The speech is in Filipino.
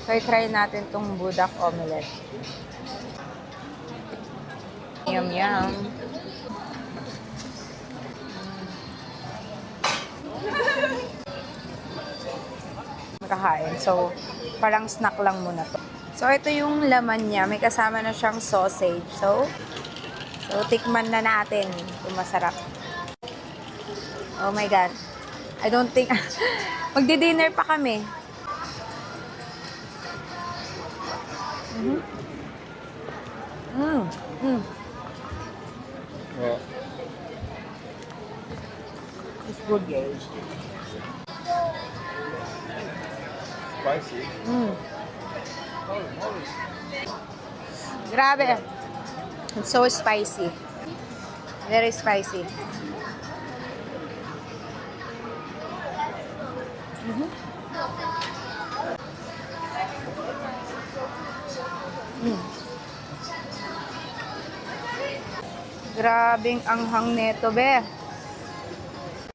Try natin tong budak omelette. Yum, yum. Kakain. So, parang snack lang muna to. So, ito yung laman niya. May kasama na siyang sausage. So tikman na natin kung masarap. Oh my God. I don't think... Magdi-dinner pa kami. Yeah. It's good. Spicy. Grabe. It's so spicy. Very spicy. Grabing anghang neto, be.